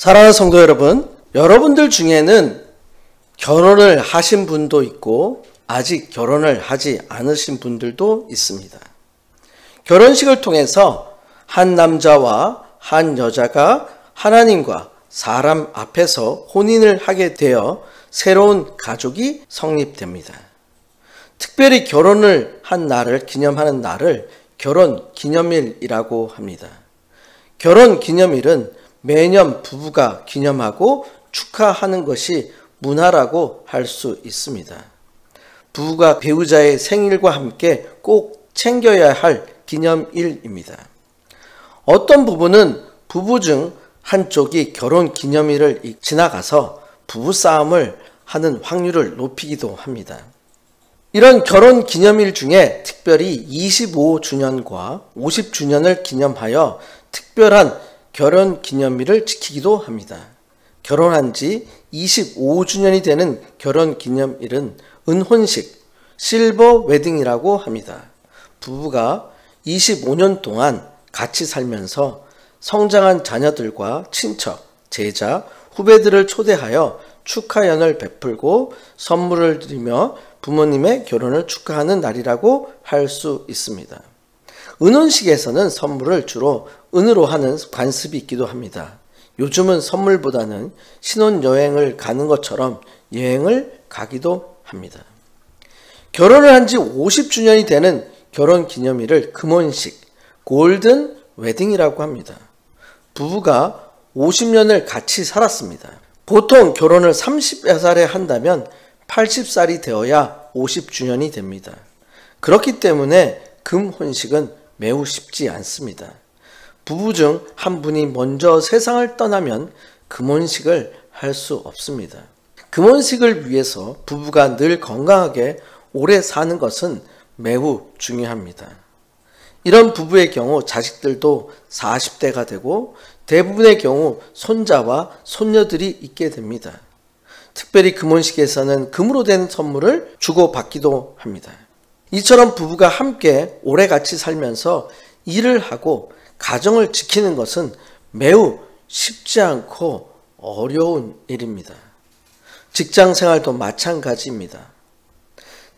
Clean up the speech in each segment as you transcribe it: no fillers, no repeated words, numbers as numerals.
사랑하는 성도 여러분, 여러분들 중에는 결혼을 하신 분도 있고 아직 결혼을 하지 않으신 분들도 있습니다. 결혼식을 통해서 한 남자와 한 여자가 하나님과 사람 앞에서 혼인을 하게 되어 새로운 가족이 성립됩니다. 특별히 결혼을 한 날을 기념하는 날을 결혼기념일이라고 합니다. 결혼기념일은 매년 부부가 기념하고 축하하는 것이 문화라고 할 수 있습니다. 부부가 배우자의 생일과 함께 꼭 챙겨야 할 기념일입니다. 어떤 부부는 부부 중 한쪽이 결혼 기념일을 지나가서 부부싸움을 하는 확률을 높이기도 합니다. 이런 결혼 기념일 중에 특별히 25주년과 50주년을 기념하여 특별한 결혼 기념일을 지키기도 합니다. 결혼한 지 25주년이 되는 결혼 기념일은 은혼식, 실버 웨딩이라고 합니다. 부부가 25년 동안 같이 살면서 성장한 자녀들과 친척, 제자, 후배들을 초대하여 축하연을 베풀고 선물을 드리며 부모님의 결혼을 축하하는 날이라고 할 수 있습니다. 은혼식에서는 선물을 주로 은으로 하는 관습이 있기도 합니다. 요즘은 선물보다는 신혼여행을 가는 것처럼 여행을 가기도 합니다. 결혼을 한 지 50주년이 되는 결혼기념일을 금혼식, 골든 웨딩이라고 합니다. 부부가 50년을 같이 살았습니다. 보통 결혼을 30여 살에 한다면 80살이 되어야 50주년이 됩니다. 그렇기 때문에 금혼식은 매우 쉽지 않습니다. 부부 중 한 분이 먼저 세상을 떠나면 금혼식을 할 수 없습니다. 금혼식을 위해서 부부가 늘 건강하게 오래 사는 것은 매우 중요합니다. 이런 부부의 경우 자식들도 40대가 되고 대부분의 경우 손자와 손녀들이 있게 됩니다. 특별히 금혼식에서는 금으로 된 선물을 주고받기도 합니다. 이처럼 부부가 함께 오래 같이 살면서 일을 하고 가정을 지키는 것은 매우 쉽지 않고 어려운 일입니다. 직장 생활도 마찬가지입니다.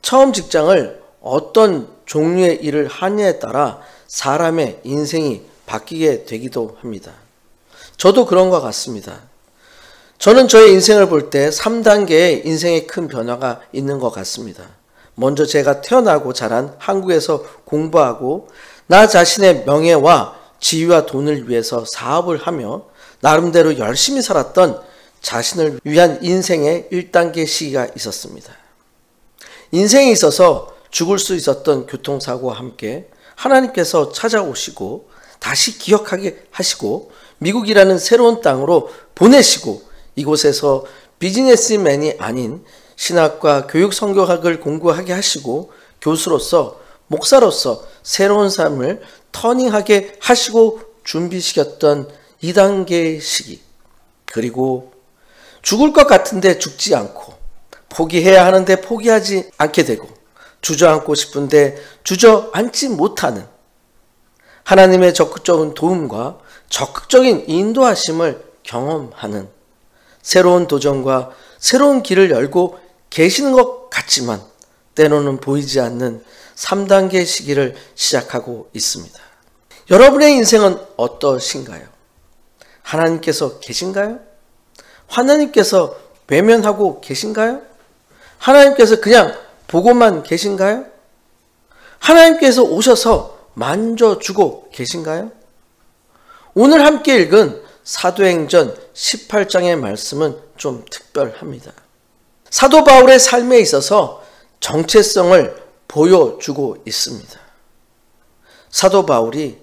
처음 직장을 어떤 종류의 일을 하느냐에 따라 사람의 인생이 바뀌게 되기도 합니다. 저도 그런 것 같습니다. 저는 저의 인생을 볼 때 3단계의 인생의 큰 변화가 있는 것 같습니다. 먼저 제가 태어나고 자란 한국에서 공부하고 나 자신의 명예와 지위와 돈을 위해서 사업을 하며 나름대로 열심히 살았던 자신을 위한 인생의 1단계 시기가 있었습니다. 인생에 있어서 죽을 수 있었던 교통사고와 함께 하나님께서 찾아오시고 다시 기억하게 하시고 미국이라는 새로운 땅으로 보내시고 이곳에서 비즈니스맨이 아닌 신학과 교육 성경학을 공부하게 하시고 교수로서 목사로서 새로운 삶을 터닝하게 하시고 준비시켰던 2단계의 시기, 그리고 죽을 것 같은데 죽지 않고 포기해야 하는데 포기하지 않게 되고 주저앉고 싶은데 주저앉지 못하는 하나님의 적극적인 도움과 적극적인 인도하심을 경험하는 새로운 도전과 새로운 길을 열고 계시는 것 같지만 때로는 보이지 않는 3단계 시기를 시작하고 있습니다. 여러분의 인생은 어떠신가요? 하나님께서 계신가요? 하나님께서 외면하고 계신가요? 하나님께서 그냥 보고만 계신가요? 하나님께서 오셔서 만져주고 계신가요? 오늘 함께 읽은 사도행전 18장의 말씀은 좀 특별합니다. 사도 바울의 삶에 있어서 정체성을 보여주고 있습니다. 사도 바울이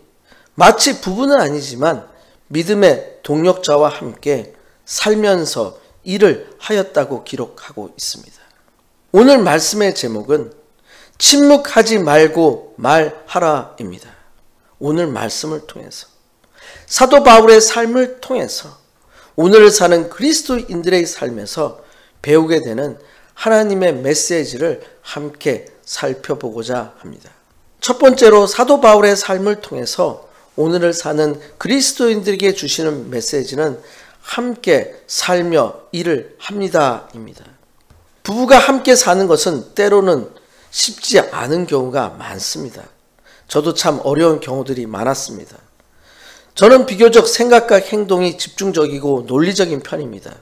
마치 부부는 아니지만 믿음의 동력자와 함께 살면서 일을 하였다고 기록하고 있습니다. 오늘 말씀의 제목은 침묵하지 말고 말하라입니다. 오늘 말씀을 통해서 사도 바울의 삶을 통해서 오늘 사는 그리스도인들의 삶에서 배우게 되는 하나님의 메시지를 함께 살펴보고자 합니다. 첫 번째로 사도 바울의 삶을 통해서 오늘을 사는 그리스도인들에게 주시는 메시지는 함께 살며 일을 합니다입니다. 부부가 함께 사는 것은 때로는 쉽지 않은 경우가 많습니다. 저도 참 어려운 경우들이 많았습니다. 저는 비교적 생각과 행동이 집중적이고 논리적인 편입니다.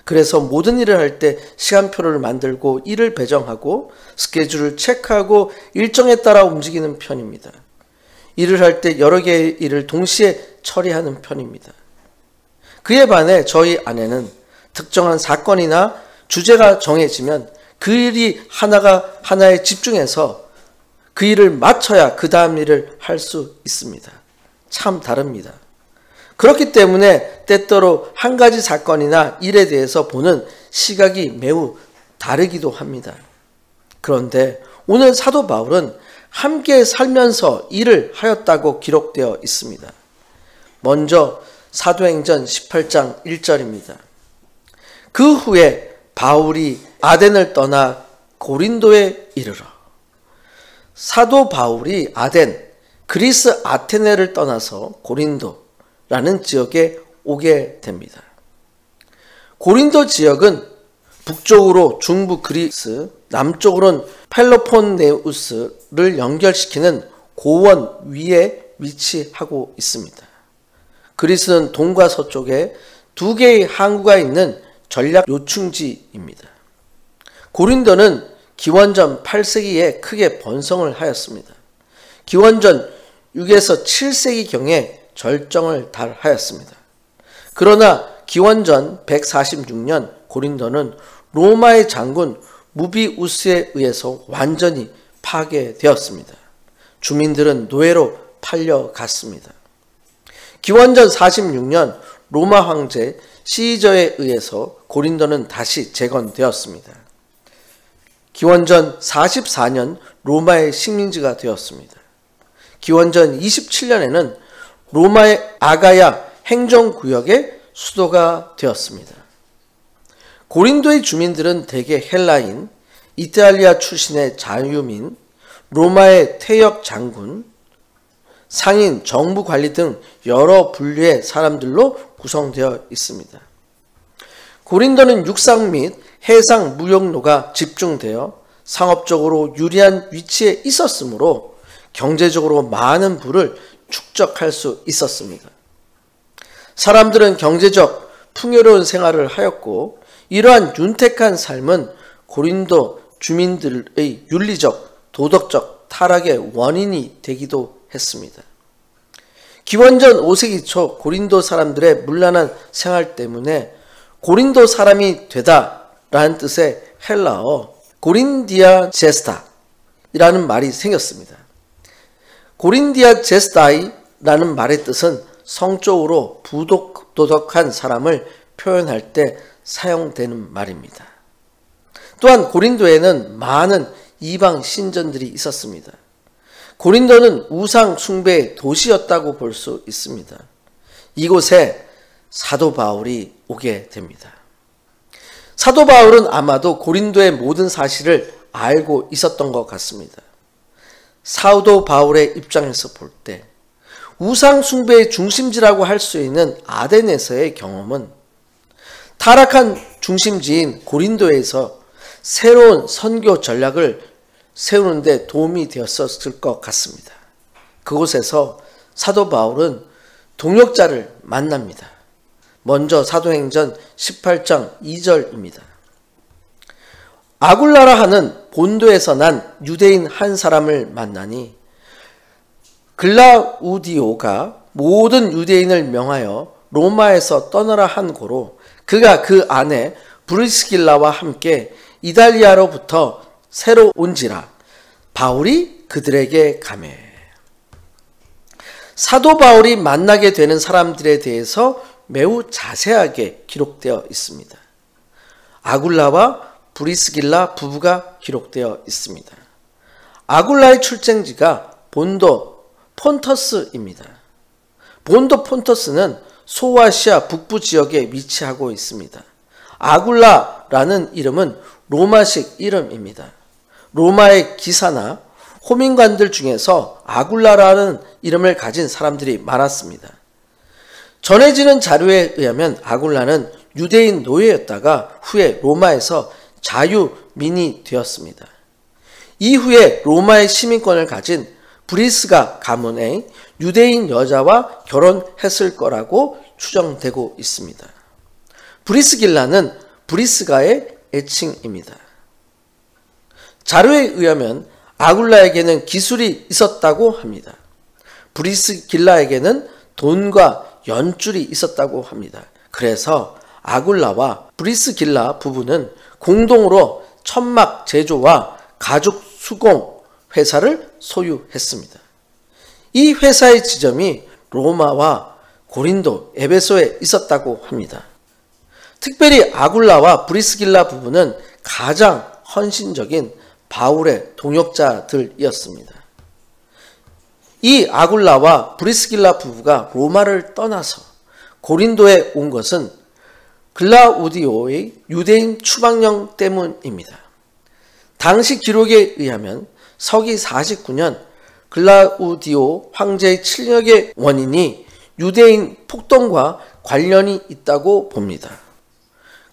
그래서 모든 일을 할 때 시간표를 만들고 일을 배정하고 스케줄을 체크하고 일정에 따라 움직이는 편입니다. 일을 할 때 여러 개의 일을 동시에 처리하는 편입니다. 그에 반해 저희 아내는 특정한 사건이나 주제가 정해지면 그 일이 하나에 집중해서 그 일을 마쳐야 그 다음 일을 할 수 있습니다. 참 다릅니다. 그렇기 때문에 때때로 한 가지 사건이나 일에 대해서 보는 시각이 매우 다르기도 합니다. 그런데 오늘 사도 바울은 함께 살면서 일을 하였다고 기록되어 있습니다. 먼저 사도행전 18장 1절입니다. 그 후에 바울이 아덴을 떠나 고린도에 이르러. 사도 바울이 그리스 아테네를 떠나서 고린도라는 지역에 오게 됩니다. 고린도 지역은 북쪽으로 중부 그리스, 남쪽으로는 펠로폰네우스를 연결시키는 고원 위에 위치하고 있습니다. 그리스는 동과 서쪽에 두 개의 항구가 있는 전략 요충지입니다. 고린도는 기원전 8세기에 크게 번성을 하였습니다. 기원전 6에서 7세기경에 절정을 달하였습니다. 그러나 기원전 146년 고린도는 로마의 장군 무비우스에 의해서 완전히 파괴되었습니다. 주민들은 노예로 팔려갔습니다. 기원전 46년 로마 황제 시저에 의해서 고린도는 다시 재건되었습니다. 기원전 44년 로마의 식민지가 되었습니다. 기원전 27년에는 로마의 아가야 행정구역의 수도가 되었습니다. 고린도의 주민들은 대개 헬라인, 이탈리아 출신의 자유민, 로마의 퇴역 장군, 상인, 정부 관리 등 여러 분류의 사람들로 구성되어 있습니다. 고린도는 육상 및 해상 무역로가 집중되어 상업적으로 유리한 위치에 있었으므로 경제적으로 많은 부를 축적할 수 있었습니다. 사람들은 경제적 풍요로운 생활을 하였고 이러한 윤택한 삶은 고린도 주민들의 윤리적, 도덕적 타락의 원인이 되기도 했습니다. 기원전 5세기 초 고린도 사람들의 문란한 생활 때문에 고린도 사람이 되다라는 뜻의 헬라어 고린디아 제스타이라는 말이 생겼습니다. 고린디아 제스타이라는 말의 뜻은 성적으로 부도덕한 사람을 표현할 때 사용되는 말입니다. 또한 고린도에는 많은 이방 신전들이 있었습니다. 고린도는 우상 숭배의 도시였다고 볼 수 있습니다. 이곳에 사도 바울이 오게 됩니다. 사도 바울은 아마도 고린도의 모든 사실을 알고 있었던 것 같습니다. 사도 바울의 입장에서 볼 때 우상 숭배의 중심지라고 할 수 있는 아덴에서의 경험은 타락한 중심지인 고린도에서 새로운 선교 전략을 세우는 데 도움이 되었을 것 같습니다. 그곳에서 사도 바울은 동역자를 만납니다. 먼저 사도행전 18장 2절입니다. 아굴라라 하는 본도에서 난 유대인 한 사람을 만나니 글라우디오가 모든 유대인을 명하여 로마에서 떠나라 한 고로 그가 그 아내 브리스길라와 함께 이달리아로부터 새로 온지라 바울이 그들에게 가매. 사도 바울이 만나게 되는 사람들에 대해서 매우 자세하게 기록되어 있습니다. 아굴라와 브리스길라 부부가 기록되어 있습니다. 아굴라의 출생지가 본도 폰터스입니다. 본도 폰터스는 소아시아 북부 지역에 위치하고 있습니다. 아굴라라는 이름은 로마식 이름입니다. 로마의 기사나 호민관들 중에서 아굴라라는 이름을 가진 사람들이 많았습니다. 전해지는 자료에 의하면 아굴라는 유대인 노예였다가 후에 로마에서 자유민이 되었습니다. 이후에 로마의 시민권을 가진 브리스가 가문의 유대인 여자와 결혼했을 거라고 추정되고 있습니다. 브리스길라는 브리스가의 애칭입니다. 자료에 의하면 아굴라에게는 기술이 있었다고 합니다. 브리스길라에게는 돈과 연줄이 있었다고 합니다. 그래서 아굴라와 브리스길라 부부는 공동으로 천막 제조와 가죽 수공 회사를 소유했습니다. 이 회사의 지점이 로마와 고린도, 에베소에 있었다고 합니다. 특별히 아굴라와 브리스길라 부부는 가장 헌신적인 바울의 동역자들이었습니다. 이 아굴라와 브리스길라 부부가 로마를 떠나서 고린도에 온 것은 글라우디오의 유대인 추방령 때문입니다. 당시 기록에 의하면 서기 49년 글라우디오 황제의 칠력의 원인이 유대인 폭동과 관련이 있다고 봅니다.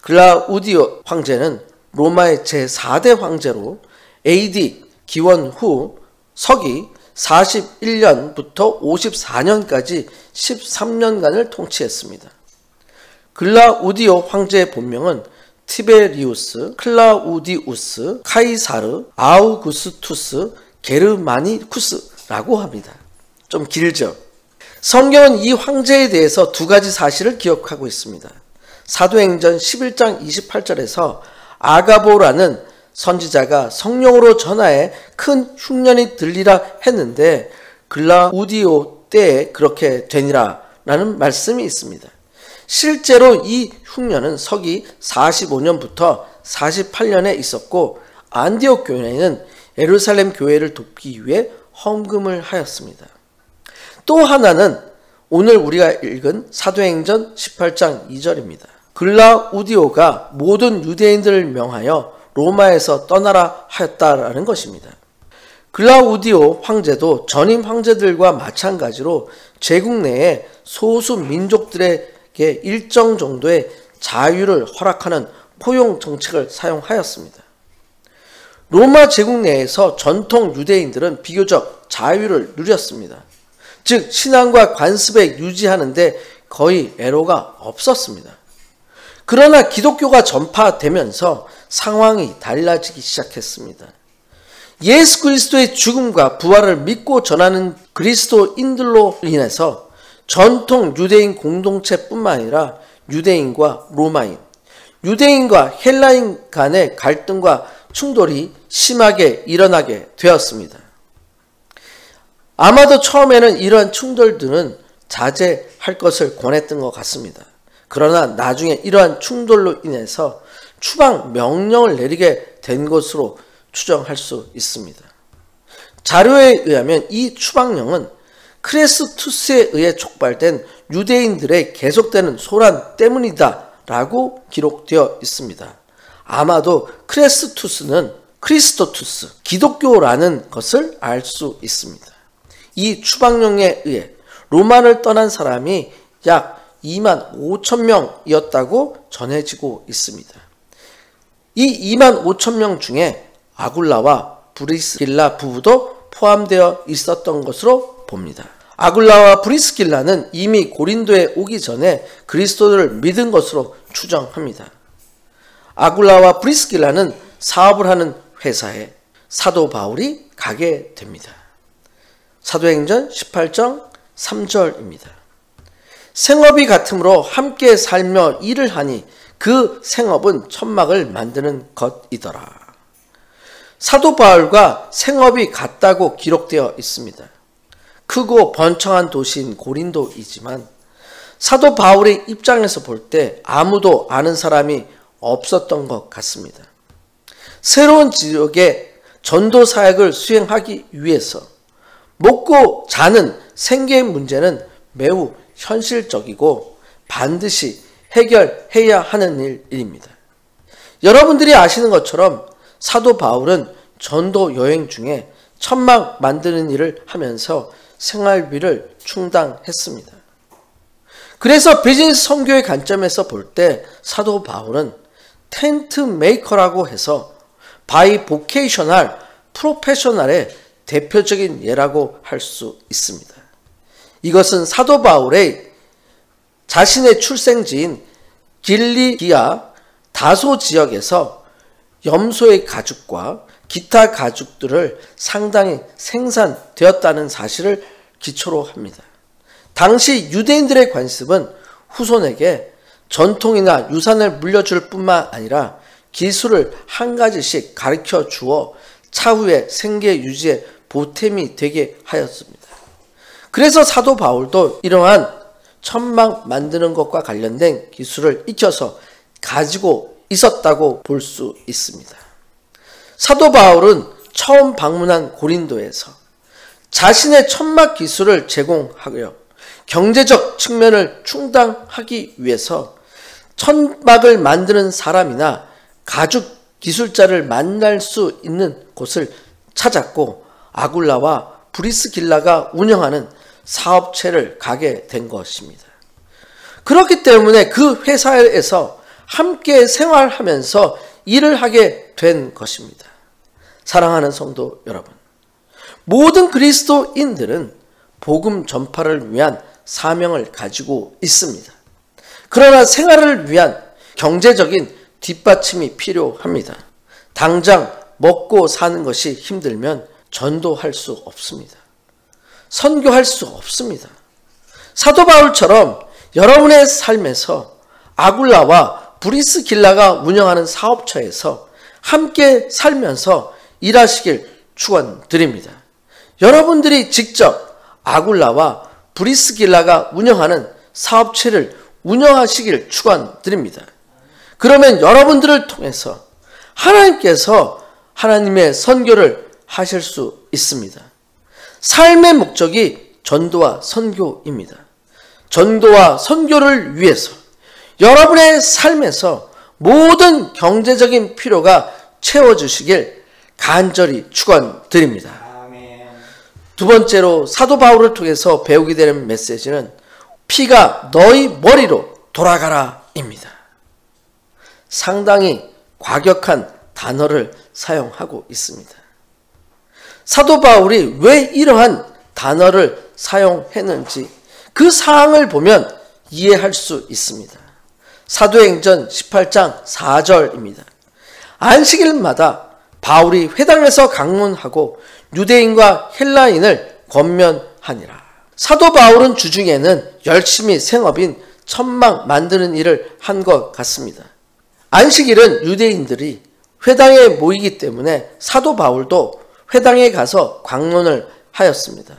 글라우디오 황제는 로마의 제4대 황제로 AD 기원 후 서기 41년부터 54년까지 13년간을 통치했습니다. 글라우디오 황제의 본명은 티베리우스, 클라우디우스, 카이사르, 아우구스투스, 게르마니쿠스라고 합니다. 좀 길죠? 성경은 이 황제에 대해서 두 가지 사실을 기억하고 있습니다. 사도행전 11장 28절에서 아가보라는 선지자가 성령으로 전하에 큰 흉년이 들리라 했는데 글라우디오 때에 그렇게 되니라 라는 말씀이 있습니다. 실제로 이 흉년은 서기 45년부터 48년에 있었고 안디옥 교회는 예루살렘 교회를 돕기 위해 헌금을 하였습니다. 또 하나는 오늘 우리가 읽은 사도행전 18장 2절입니다. 글라우디오가 모든 유대인들을 명하여 로마에서 떠나라 하였다라는 것입니다. 글라우디오 황제도 전임 황제들과 마찬가지로 제국 내에 소수 민족들에게 일정 정도의 자유를 허락하는 포용 정책을 사용하였습니다. 로마 제국 내에서 전통 유대인들은 비교적 자유를 누렸습니다. 즉 신앙과 관습에 유지하는데 거의 애로가 없었습니다. 그러나 기독교가 전파되면서 상황이 달라지기 시작했습니다. 예수 그리스도의 죽음과 부활을 믿고 전하는 그리스도인들로 인해서 전통 유대인 공동체뿐만 아니라 유대인과 로마인, 유대인과 헬라인 간의 갈등과 충돌이 심하게 일어나게 되었습니다. 아마도 처음에는 이러한 충돌들은 자제할 것을 권했던 것 같습니다. 그러나 나중에 이러한 충돌로 인해서 추방 명령을 내리게 된 것으로 추정할 수 있습니다. 자료에 의하면 이 추방령은 크레스투스에 의해 촉발된 유대인들의 계속되는 소란 때문이다 라고 기록되어 있습니다. 아마도 크레스투스는 크리스토투스, 기독교라는 것을 알 수 있습니다. 이 추방령에 의해 로마를 떠난 사람이 약 2만 5천 명이었다고 전해지고 있습니다. 이 2만 5천 명 중에 아굴라와 브리스길라 부부도 포함되어 있었던 것으로 봅니다. 아굴라와 브리스길라는 이미 고린도에 오기 전에 그리스도를 믿은 것으로 추정합니다. 아굴라와 브리스길라는 사업을 하는 회사에 사도 바울이 가게 됩니다. 사도행전 18장 3절입니다. 생업이 같으므로 함께 살며 일을 하니 그 생업은 천막을 만드는 것이더라. 사도 바울과 생업이 같다고 기록되어 있습니다. 크고 번창한 도시인 고린도이지만 사도 바울의 입장에서 볼 때 아무도 아는 사람이 없었던 것 같습니다. 새로운 지역에 전도 사역을 수행하기 위해서 먹고 자는 생계의 문제는 매우 현실적이고 반드시 해결해야 하는 일입니다. 여러분들이 아시는 것처럼 사도 바울은 전도 여행 중에 천막 만드는 일을 하면서 생활비를 충당했습니다. 그래서 비즈니스 선교의 관점에서 볼 때 사도 바울은 텐트 메이커라고 해서 바이보케이셔널 프로페셔널의 대표적인 예라고 할 수 있습니다. 이것은 사도 바울의 자신의 출생지인 길리기아 다소 지역에서 염소의 가죽과 기타 가죽들을 상당히 생산되었다는 사실을 기초로 합니다. 당시 유대인들의 관습은 후손에게 전통이나 유산을 물려줄 뿐만 아니라 기술을 한 가지씩 가르쳐 주어 차후의 생계 유지에 보탬이 되게 하였습니다. 그래서 사도 바울도 이러한 천막 만드는 것과 관련된 기술을 익혀서 가지고 있었다고 볼 수 있습니다. 사도 바울은 처음 방문한 고린도에서 자신의 천막 기술을 제공하고요, 경제적 측면을 충당하기 위해서 천막을 만드는 사람이나 가죽 기술자를 만날 수 있는 곳을 찾았고 아굴라와 브리스길라가 운영하는 사업체를 가게 된 것입니다. 그렇기 때문에 그 회사에서 함께 생활하면서 일을 하게 된 것입니다. 사랑하는 성도 여러분, 모든 그리스도인들은 복음 전파를 위한 사명을 가지고 있습니다. 그러나 생활을 위한 경제적인 뒷받침이 필요합니다. 당장 먹고 사는 것이 힘들면 전도할 수 없습니다. 선교할 수 없습니다. 사도 바울처럼 여러분의 삶에서 아굴라와 브리스길라가 운영하는 사업처에서 함께 살면서 일하시길 축원드립니다. 여러분들이 직접 아굴라와 브리스길라가 운영하는 사업체를 운영하시길 축원드립니다. 그러면 여러분들을 통해서 하나님께서 하나님의 선교를 하실 수 있습니다. 삶의 목적이 전도와 선교입니다. 전도와 선교를 위해서 여러분의 삶에서 모든 경제적인 필요가 채워주시길 간절히 축원드립니다. 두 번째로 사도 바울을 통해서 배우게 되는 메시지는 피가 너희 머리로 돌아가라입니다. 상당히 과격한 단어를 사용하고 있습니다. 사도 바울이 왜 이러한 단어를 사용했는지 그 사항을 보면 이해할 수 있습니다. 사도행전 18장 4절입니다. 안식일마다 바울이 회당에서 강론하고 유대인과 헬라인을 권면하니라. 사도 바울은 주중에는 열심히 생업인 천막 만드는 일을 한 것 같습니다. 안식일은 유대인들이 회당에 모이기 때문에 사도 바울도 회당에 가서 강론을 하였습니다.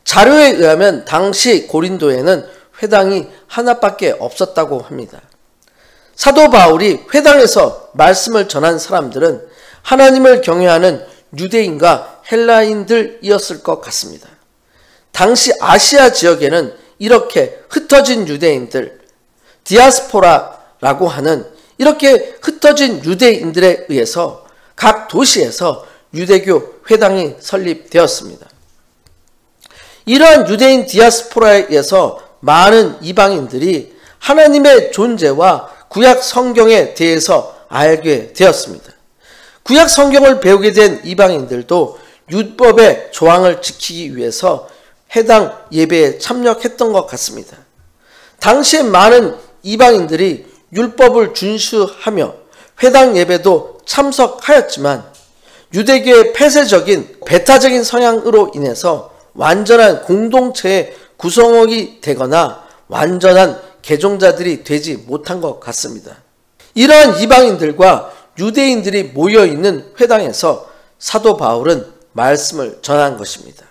자료에 의하면 당시 고린도에는 회당이 하나밖에 없었다고 합니다. 사도 바울이 회당에서 말씀을 전한 사람들은 하나님을 경외하는 유대인과 헬라인들이었을 것 같습니다. 당시 아시아 지역에는 이렇게 흩어진 유대인들, 디아스포라라고 하는 이렇게 흩어진 유대인들에 의해서 각 도시에서 유대교 회당이 설립되었습니다. 이러한 유대인 디아스포라에 의해서 많은 이방인들이 하나님의 존재와 구약 성경에 대해서 알게 되었습니다. 구약 성경을 배우게 된 이방인들도 율법의 조항을 지키기 위해서 해당 예배에 참여했던 것 같습니다. 당시에 많은 이방인들이 율법을 준수하며 회당 예배도 참석하였지만 유대교의 폐쇄적인 배타적인 성향으로 인해서 완전한 공동체의 구성원이 되거나 완전한 개종자들이 되지 못한 것 같습니다. 이러한 이방인들과 유대인들이 모여있는 회당에서 사도 바울은 말씀을 전한 것입니다.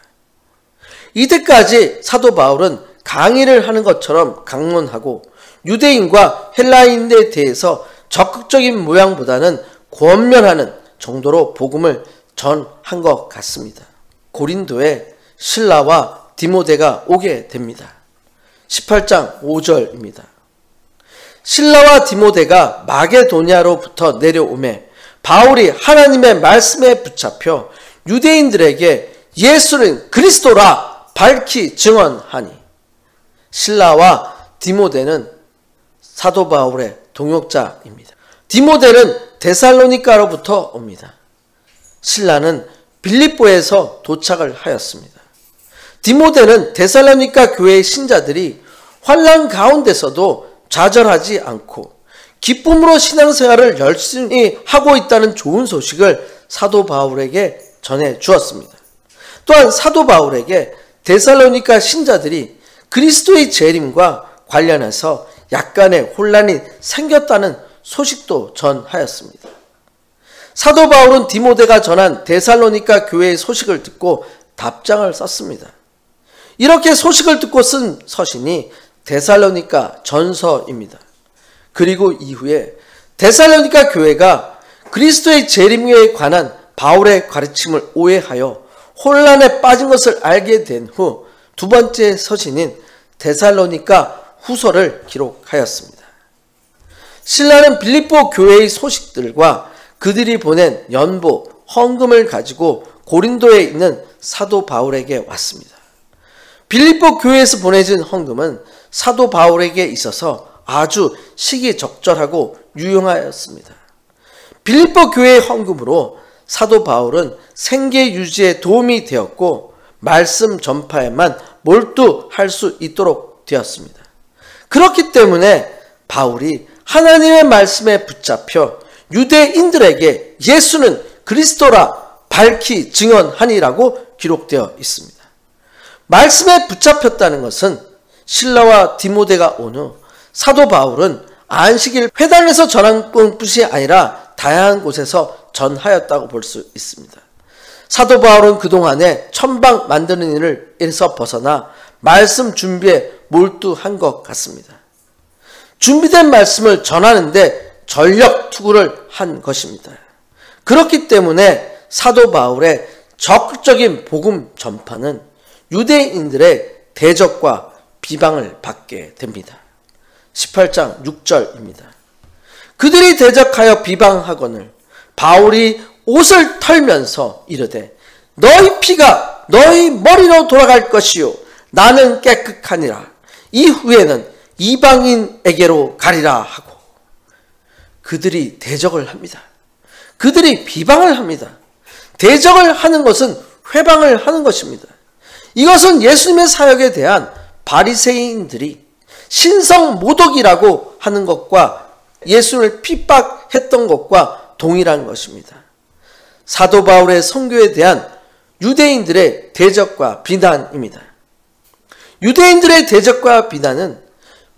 이때까지 사도 바울은 강의를 하는 것처럼 강론하고 유대인과 헬라인에 대해서 적극적인 모양보다는 권면하는 정도로 복음을 전한 것 같습니다. 고린도에 실라와 디모데가 오게 됩니다. 18장 5절입니다. 실라와 디모데가 마게도냐로부터 내려오매 바울이 하나님의 말씀에 붙잡혀 유대인들에게 예수는 그리스도라 밝히 증언하니 실라와 디모데는 사도 바울의 동역자입니다. 디모데는 데살로니가로부터 옵니다. 실라는 빌립보에서 도착을 하였습니다. 디모데는 데살로니가 교회의 신자들이 환난 가운데서도 좌절하지 않고 기쁨으로 신앙생활을 열심히 하고 있다는 좋은 소식을 사도 바울에게 전해 주었습니다. 또한 사도 바울에게 데살로니가 신자들이 그리스도의 재림과 관련해서 약간의 혼란이 생겼다는 소식도 전하였습니다. 사도 바울은 디모데가 전한 데살로니가 교회의 소식을 듣고 답장을 썼습니다. 이렇게 소식을 듣고 쓴 서신이 데살로니가 전서입니다. 그리고 이후에 데살로니가 교회가 그리스도의 재림에 관한 바울의 가르침을 오해하여 혼란에 빠진 것을 알게 된 후 두 번째 서신인 데살로니가 후서를 기록하였습니다. 실라는 빌립보 교회의 소식들과 그들이 보낸 연보, 헌금을 가지고 고린도에 있는 사도 바울에게 왔습니다. 빌립보 교회에서 보내진 헌금은 사도 바울에게 있어서 아주 시기적절하고 유용하였습니다. 빌립보 교회의 헌금으로 사도 바울은 생계 유지에 도움이 되었고 말씀 전파에만 몰두할 수 있도록 되었습니다. 그렇기 때문에 바울이 하나님의 말씀에 붙잡혀 유대인들에게 예수는 그리스도라 밝히 증언하니라고 기록되어 있습니다. 말씀에 붙잡혔다는 것은 실라와 디모데가 온 후 사도 바울은 안식일 회당에서 전한 것뿐이 아니라 다양한 곳에서 전하였다고 볼 수 있습니다. 사도 바울은 그동안에 천방 만드는 일에서 벗어나 말씀 준비에 몰두한 것 같습니다. 준비된 말씀을 전하는데 전력 투구를 한 것입니다. 그렇기 때문에 사도 바울의 적극적인 복음 전파는 유대인들의 대적과 비방을 받게 됩니다. 18장 6절입니다. 그들이 대적하여 비방하거늘 바울이 옷을 털면서 이르되 너희 피가 너희 머리로 돌아갈 것이요 나는 깨끗하니라. 이후에는 이방인에게로 가리라 하고 그들이 대적을 합니다. 그들이 비방을 합니다. 대적을 하는 것은 회방을 하는 것입니다. 이것은 예수님의 사역에 대한 바리새인들이 신성모독이라고 하는 것과 예수를 핍박했던 것과 동일한 것입니다. 사도 바울의 선교에 대한 유대인들의 대적과 비난입니다. 유대인들의 대적과 비난은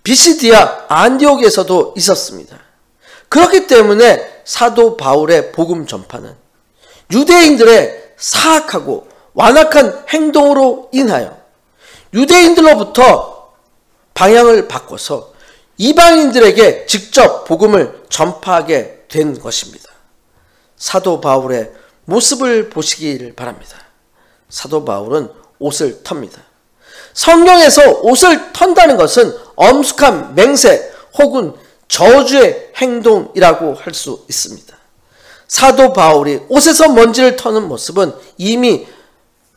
비시디아 안디옥에서도 있었습니다. 그렇기 때문에 사도 바울의 복음 전파는 유대인들의 사악하고 완악한 행동으로 인하여 유대인들로부터 방향을 바꿔서 이방인들에게 직접 복음을 전파하게 된 것입니다. 사도 바울의 모습을 보시길 바랍니다. 사도 바울은 옷을 텁니다. 성경에서 옷을 턴다는 것은 엄숙한 맹세 혹은 저주의 행동이라고 할 수 있습니다. 사도 바울이 옷에서 먼지를 터는 모습은 이미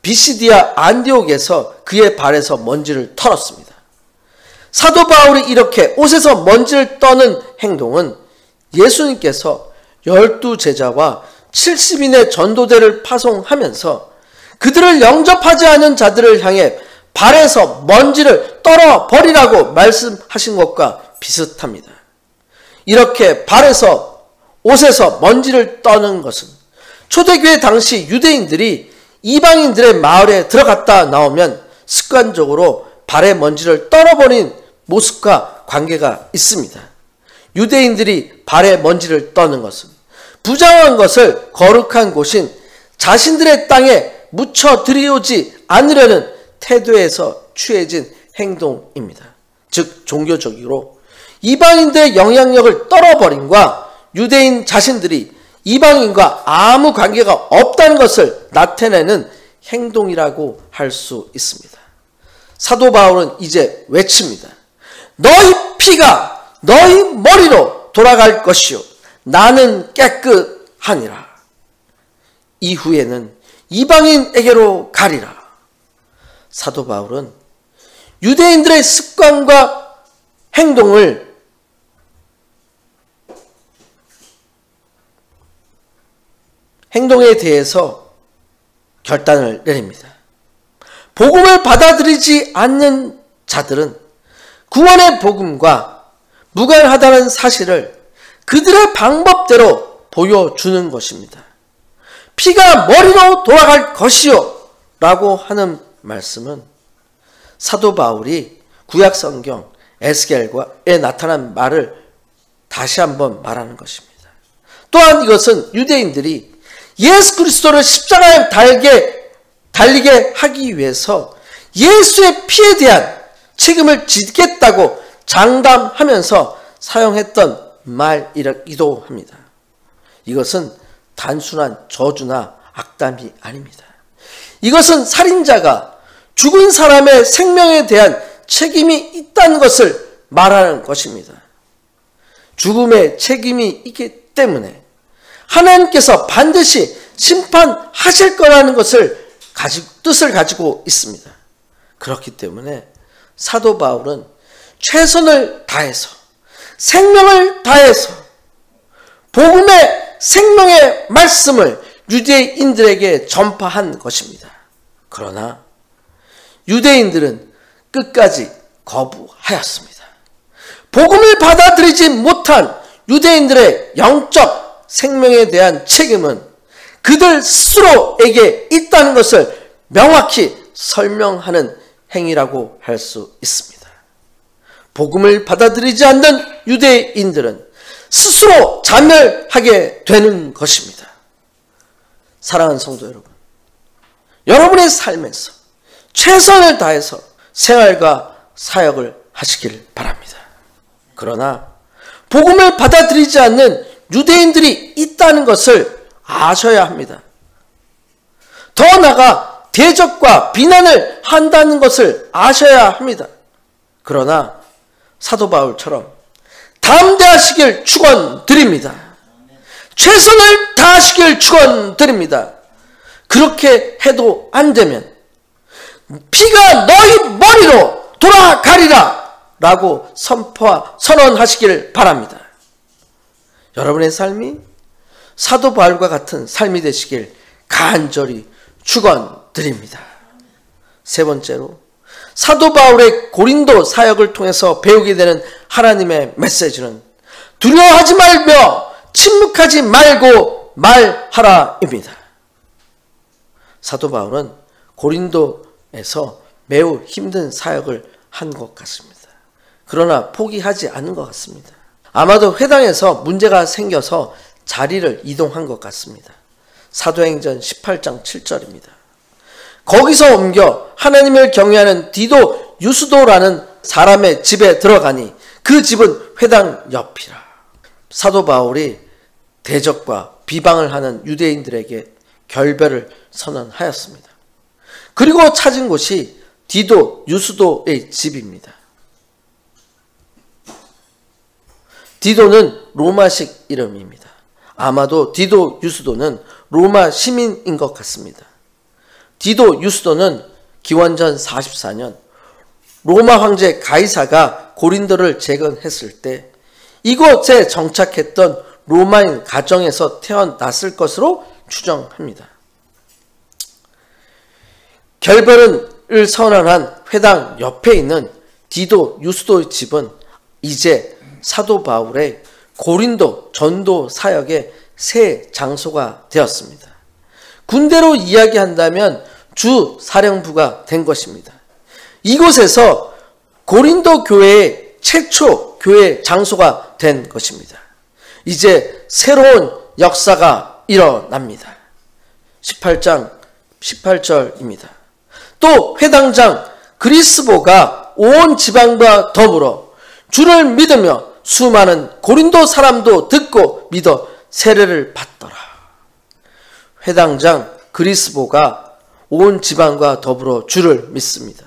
비시디아 안디옥에서 그의 발에서 먼지를 털었습니다. 사도 바울이 이렇게 옷에서 먼지를 떠는 행동은 예수님께서 12제자와 70인의 전도대를 파송하면서 그들을 영접하지 않은 자들을 향해 발에서 먼지를 떨어버리라고 말씀하신 것과 비슷합니다. 이렇게 발에서 옷에서 먼지를 떠는 것은 초대교회 당시 유대인들이 이방인들의 마을에 들어갔다 나오면 습관적으로 발에 먼지를 떨어버린 모습과 관계가 있습니다. 유대인들이 발에 먼지를 떠는 것은 부정한 것을 거룩한 곳인 자신들의 땅에 묻혀 들여오지 않으려는 태도에서 취해진 행동입니다. 즉 종교적으로 이방인들의 영향력을 떨어버림과 유대인 자신들이 이방인과 아무 관계가 없다는 것을 나타내는 행동이라고 할 수 있습니다. 사도 바울은 이제 외칩니다. 너희 피가 너희 머리로 돌아갈 것이요 나는 깨끗하니라. 이후에는 이방인에게로 가리라. 사도 바울은 유대인들의 습관과 행동에 대해서 결단을 내립니다. 복음을 받아들이지 않는 자들은 구원의 복음과 무관하다는 사실을 그들의 방법대로 보여주는 것입니다. 피가 머리로 돌아갈 것이요 라고 하는 말씀은 사도 바울이 구약 성경 에스겔에 나타난 말을 다시 한번 말하는 것입니다. 또한 이것은 유대인들이 예수 그리스도를 십자가에 달리게 하기 위해서 예수의 피에 대한 책임을 지겠다고 장담하면서 사용했던 말이기도 합니다. 이것은 단순한 저주나 악담이 아닙니다. 이것은 살인자가 죽은 사람의 생명에 대한 책임이 있다는 것을 말하는 것입니다. 죽음의 책임이 있기 때문에 하나님께서 반드시 심판하실 거라는 뜻을 가지고 있습니다. 그렇기 때문에 사도 바울은 최선을 다해서 생명을 다해서 복음의 생명의 말씀을 유대인들에게 전파한 것입니다. 그러나 유대인들은 끝까지 거부하였습니다. 복음을 받아들이지 못한 유대인들의 영적 생명에 대한 책임은 그들 스스로에게 있다는 것을 명확히 설명하는 행위라고 할 수 있습니다. 복음을 받아들이지 않는 유대인들은 스스로 자멸하게 되는 것입니다. 사랑하는 성도 여러분, 여러분의 삶에서 최선을 다해서 생활과 사역을 하시길 바랍니다. 그러나 복음을 받아들이지 않는 유대인들이 있다는 것을 아셔야 합니다. 더 나아가 대적과 비난을 한다는 것을 아셔야 합니다. 그러나 사도 바울처럼 담대하시길 축원드립니다. 최선을 다하시길 축원드립니다. 그렇게 해도 안 되면 피가 너희 머리로 돌아가리라 라고 선언하시길 바랍니다. 여러분의 삶이 사도 바울과 같은 삶이 되시길 간절히 축원드립니다. 세 번째로 사도 바울의 고린도 사역을 통해서 배우게 되는 하나님의 메시지는 두려워하지 말며 침묵하지 말고 말하라입니다. 사도 바울은 고린도에서 매우 힘든 사역을 한 것 같습니다. 그러나 포기하지 않은 것 같습니다. 아마도 회당에서 문제가 생겨서 자리를 이동한 것 같습니다. 사도행전 18장 7절입니다. 거기서 옮겨 하나님을 경외하는 디도 유스도라는 사람의 집에 들어가니 그 집은 회당 옆이라. 사도 바울이 대적과 비방을 하는 유대인들에게 결별을 선언하였습니다. 그리고 찾은 곳이 디도 유스도의 집입니다. 디도는 로마식 이름입니다. 아마도 디도 유스도는 로마 시민인 것 같습니다. 디도 유스도는 기원전 44년 로마 황제 가이사가 고린도를 재건했을 때 이곳에 정착했던 로마인 가정에서 태어났을 것으로 추정합니다. 결별을 선언한 회당 옆에 있는 디도 유스도의 집은 이제 사도 바울의 고린도 전도 사역의 새 장소가 되었습니다. 군대로 이야기한다면 주 사령부가 된 것입니다. 이곳에서 고린도 교회의 최초 교회 장소가 된 것입니다. 이제 새로운 역사가 일어납니다. 18장 18절입니다. 또 회당장 그리스보가 온 지방과 더불어 주를 믿으며 수많은 고린도 사람도 듣고 믿어 세례를 받더라. 회당장 그리스보가 온 지방과 더불어 주를 믿습니다.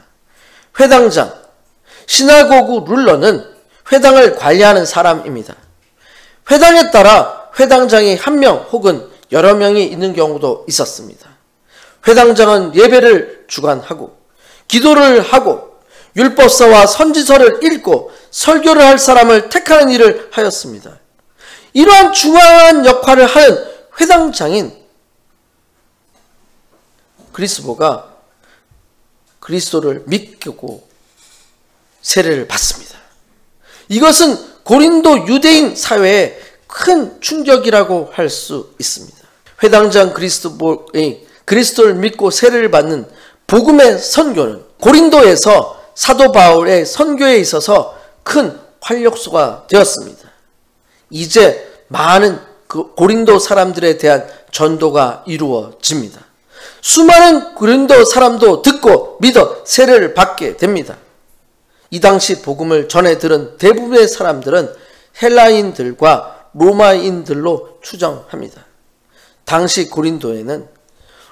회당장, 시나고구 룰러는 회당을 관리하는 사람입니다. 회당에 따라 회당장이 한 명 혹은 여러 명이 있는 경우도 있었습니다. 회당장은 예배를 주관하고 기도를 하고 율법서와 선지서를 읽고 설교를 할 사람을 택하는 일을 하였습니다. 이러한 중요한 역할을 하는 회당장인 그리스도가 그리스도를 믿고 세례를 받습니다. 이것은 고린도 유대인 사회에 큰 충격이라고 할 수 있습니다. 회당장 그리스도를 믿고 세례를 받는 복음의 선교는 고린도에서 사도 바울의 선교에 있어서 큰 활력소가 되었습니다. 이제 많은 고린도 사람들에 대한 전도가 이루어집니다. 수많은 고린도 사람도 듣고 믿어 세례를 받게 됩니다. 이 당시 복음을 전해 들은 대부분의 사람들은 헬라인들과 로마인들로 추정합니다. 당시 고린도에는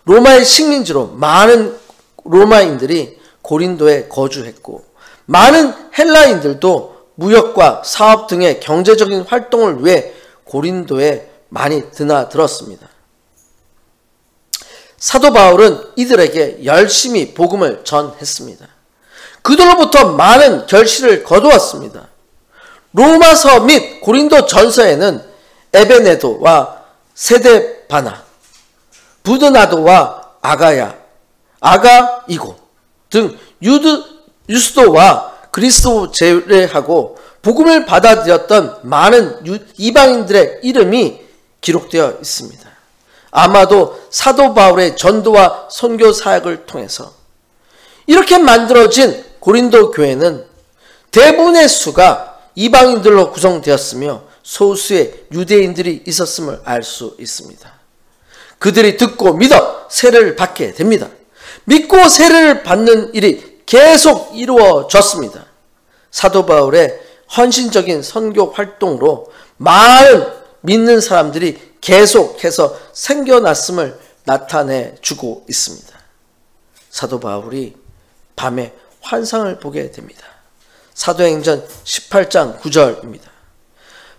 로마의 식민지로 많은 로마인들이 고린도에 거주했고 많은 헬라인들도 무역과 사업 등의 경제적인 활동을 위해 고린도에 많이 드나들었습니다. 사도 바울은 이들에게 열심히 복음을 전했습니다. 그들로부터 많은 결실을 거두었습니다. 로마서 및 고린도 전서에는 에베네도와 세데바나, 부드나도와 아가이고 등 유스도와 그리스도 제외하고 복음을 받아들였던 많은 이방인들의 이름이 기록되어 있습니다. 아마도 사도 바울의 전도와 선교 사역을 통해서 이렇게 만들어진 고린도 교회는 대부분의 수가 이방인들로 구성되었으며 소수의 유대인들이 있었음을 알 수 있습니다. 그들이 듣고 믿어 세례를 받게 됩니다. 믿고 세례를 받는 일이 계속 이루어졌습니다. 사도 바울의 헌신적인 선교 활동으로 많은 믿는 사람들이 계속해서 생겨났음을 나타내 주고 있습니다. 사도 바울이 밤에 환상을 보게 됩니다. 사도행전 18장 9절입니다.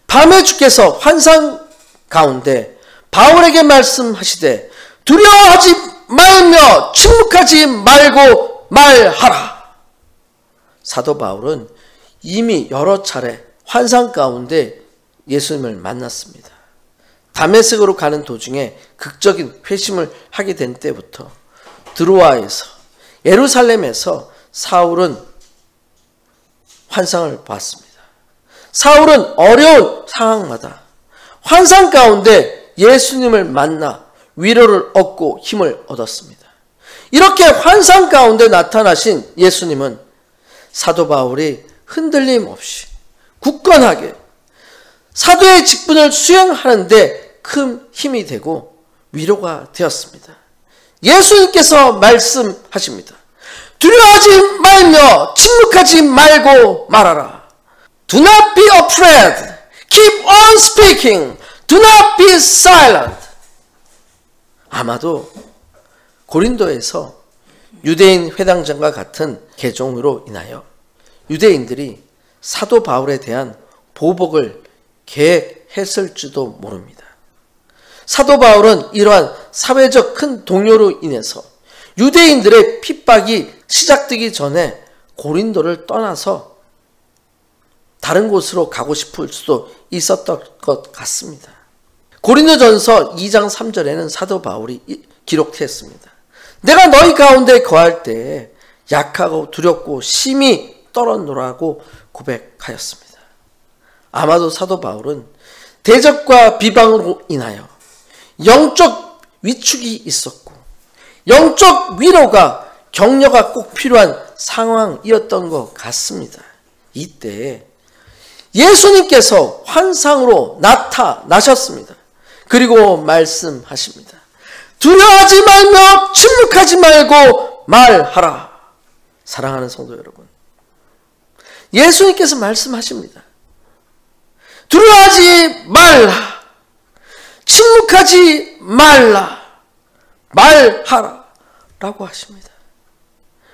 밤에 주께서 환상 가운데 바울에게 말씀하시되 두려워하지 말며 침묵하지 말고 말하라. 사도 바울은 이미 여러 차례 환상 가운데 예수님을 만났습니다. 다메섹으로 가는 도중에 극적인 회심을 하게 된 때부터 드로아에서 예루살렘에서 사울은 환상을 봤습니다. 사울은 어려운 상황마다 환상 가운데 예수님을 만나 위로를 얻고 힘을 얻었습니다. 이렇게 환상 가운데 나타나신 예수님은 사도 바울이 흔들림 없이 굳건하게 사도의 직분을 수행하는데 큰 힘이 되고 위로가 되었습니다. 예수님께서 말씀하십니다. 두려워하지 말며 침묵하지 말고 말하라. Do not be afraid. Keep on speaking. Do not be silent. 아마도 고린도에서 유대인 회당장과 같은 개종으로 인하여 유대인들이 사도 바울에 대한 보복을 계획했을지도 모릅니다. 사도 바울은 이러한 사회적 큰 동요로 인해서 유대인들의 핍박이 시작되기 전에 고린도를 떠나서 다른 곳으로 가고 싶을 수도 있었던 것 같습니다. 고린도전서 2장 3절에는 사도 바울이 기록했습니다. 내가 너희 가운데 거할 때에 약하고 두렵고 심히 떨었노라고 고백하였습니다. 아마도 사도 바울은 대적과 비방으로 인하여 영적 위축이 있었고 영적 위로가 격려가 꼭 필요한 상황이었던 것 같습니다. 이때 예수님께서 환상으로 나타나셨습니다. 그리고 말씀하십니다. 두려워하지 말며 침묵하지 말고 말하라. 사랑하는 성도 여러분, 예수님께서 말씀하십니다. 두려워하지 말라. 침묵하지 말라. 말하라. 라고 하십니다.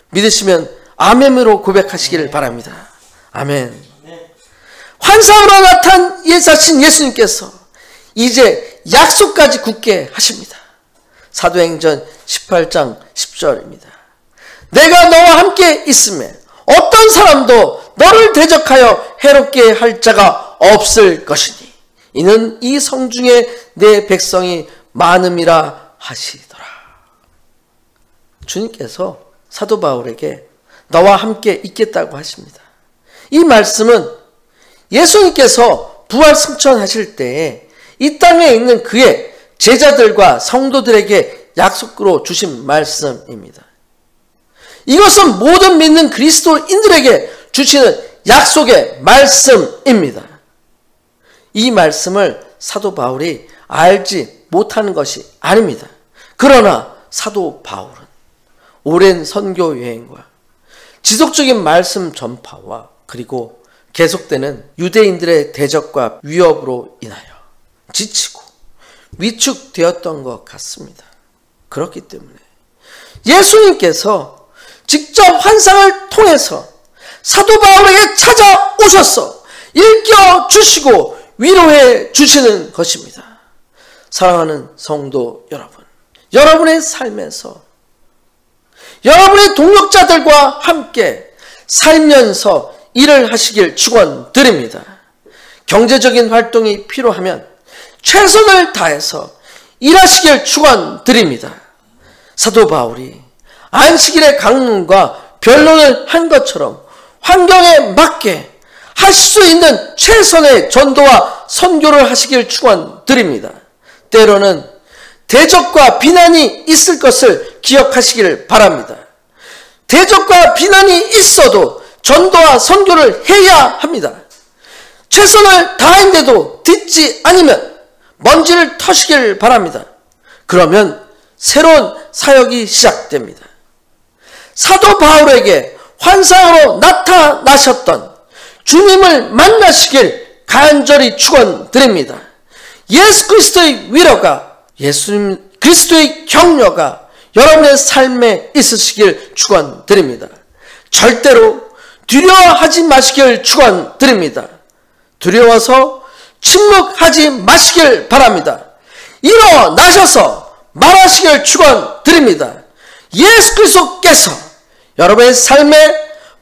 믿으시면 아멘으로 고백하시기를 바랍니다. 아멘. 환상으로 나타나신 예수님께서 이제 약속까지 굳게 하십니다. 사도행전 18장 10절입니다. 내가 너와 함께 있음에 어떤 사람도 너를 대적하여 해롭게 할 자가 없을 것이니 이는 이 성중에 내 백성이 많음이라 하시더라. 주님께서 사도 바울에게 너와 함께 있겠다고 하십니다. 이 말씀은 예수님께서 부활 승천하실 때에 이 땅에 있는 그의 제자들과 성도들에게 약속으로 주신 말씀입니다. 이것은 모든 믿는 그리스도인들에게 주시는 약속의 말씀입니다. 이 말씀을 사도 바울이 알지 못하는 것이 아닙니다. 그러나 사도 바울은 오랜 선교 여행과 지속적인 말씀 전파와 그리고 계속되는 유대인들의 대적과 위협으로 인하여 지치고 위축되었던 것 같습니다. 그렇기 때문에 예수님께서 직접 환상을 통해서 사도 바울에게 찾아오셔서 일깨워 주시고 위로해 주시는 것입니다. 사랑하는 성도 여러분, 여러분의 삶에서 여러분의 동역자들과 함께 살면서 일을 하시길 축원드립니다. 경제적인 활동이 필요하면 최선을 다해서 일하시길 축원드립니다. 사도 바울이 안식일의 강론과 변론을 한 것처럼 환경에 맞게 하실 수 있는 최선의 전도와 선교를 하시길 축원드립니다. 때로는 대적과 비난이 있을 것을 기억하시길 바랍니다. 대적과 비난이 있어도 전도와 선교를 해야 합니다. 최선을 다했는데도 듣지 않으면 먼지를 터시길 바랍니다. 그러면 새로운 사역이 시작됩니다. 사도 바울에게 환상으로 나타나셨던 주님을 만나시길 간절히 축원드립니다. 예수 그리스도의 위로가, 예수님 그리스도의 격려가 여러분의 삶에 있으시길 축원드립니다. 절대로 두려워하지 마시길 축원드립니다. 두려워서 침묵하지 마시길 바랍니다. 일어나셔서 말하시길 축원드립니다. 예수 그리스도께서 여러분의 삶의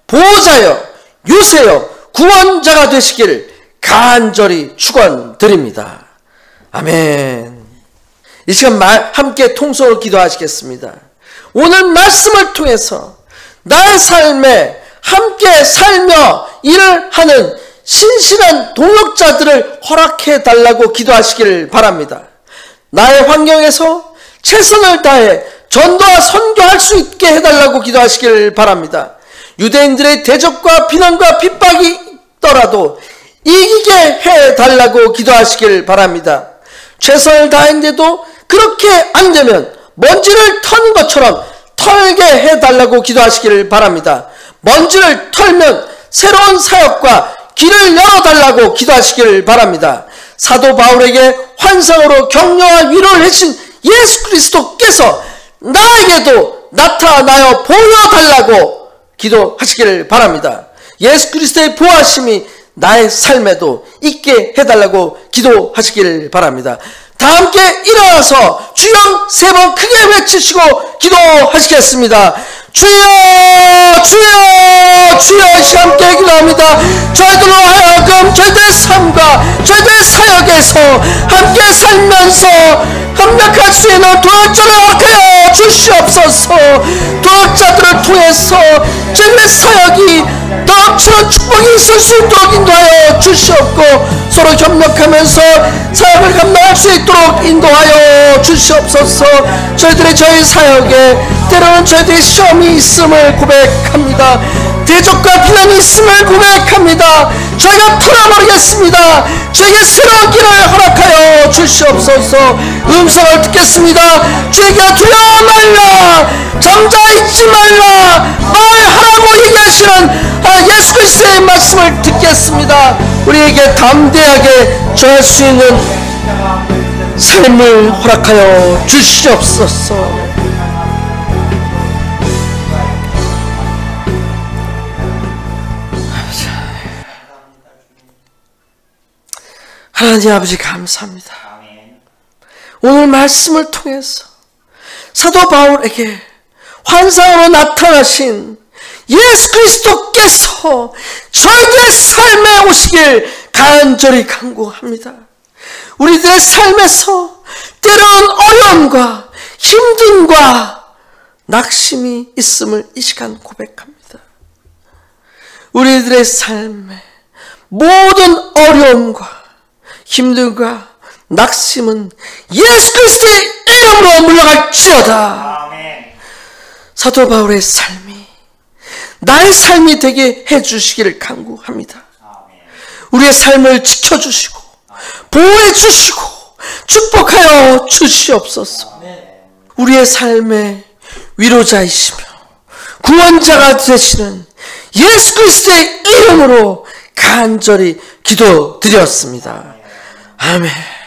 보호자여 유세여 구원자가 되시길 간절히 축원드립니다. 아멘. 이 시간 함께 통성으로 기도하시겠습니다. 오늘 말씀을 통해서 나의 삶에 함께 살며 일을 하는 신실한 동역자들을 허락해 달라고 기도하시길 바랍니다. 나의 환경에서 최선을 다해 전도와 선교할 수 있게 해달라고 기도하시길 바랍니다. 유대인들의 대적과 비난과 핍박이 있더라도 이기게 해달라고 기도하시길 바랍니다. 최선을 다했는데도 그렇게 안 되면 먼지를 턴 것처럼 털게 해달라고 기도하시길 바랍니다. 먼지를 털면 새로운 사역과 길을 열어달라고 기도하시길 바랍니다. 사도 바울에게 환상으로 격려와 위로를 해주신 예수 그리스도께서 나에게도 나타나여 보여달라고 기도하시길 바랍니다. 예수 그리스도의 보호하심이 나의 삶에도 있게 해달라고 기도하시길 바랍니다. 다 함께 일어나서 주여 세 번 크게 외치시고 기도하시겠습니다. 주여 주여 주여 이 시간 함께 기도합니다. 저희들로 하여금 저희들의 삶과 저희들의 사역에서 함께 살면서 협력할 수 있는 동역자를 허락하여 주시옵소서. 동역자들을 통해서 저희들의 사역이 넘치는 축복이 있을 수 있도록 인도하여 주시옵고 서로 협력하면서 사역을 감당할 수 있도록 인도하여 주시옵소서. 저희 사역에 때로는 저희들의 시험이 있음을 고백합니다. 대적과 비난이 있음을 고백합니다. 저희가 털어버리겠습니다. 저에게 새로운 길을 허락하여 주시옵소서. 음성을 듣겠습니다. 주에게 두려워 말라, 잠자있지 말라, 말하라고 얘기하시는 예수 그리스도의 말씀을 듣겠습니다. 우리에게 담대하게 전할 수 있는 삶을 허락하여 주시옵소서. 하나님 아버지 감사합니다. 오늘 말씀을 통해서 사도 바울에게 환상으로 나타나신 예수 그리스도께서 저희들의 삶에 오시길 간절히 간구합니다. 우리들의 삶에서 때로는 어려움과 힘듦과 낙심이 있음을 이 시간 고백합니다. 우리들의 삶에 모든 어려움과 힘듦과 낙심은 예수 그리스도의 이름으로 물러갈지어다. 아멘. 사도 바울의 삶이 나의 삶이 되게 해주시기를 간구합니다. 아멘. 우리의 삶을 지켜주시고 보호해 주시고 축복하여 주시옵소서. 아멘. 우리의 삶의 위로자이시며 구원자가 되시는 예수 그리스도의 이름으로 간절히 기도드렸습니다. 아멘.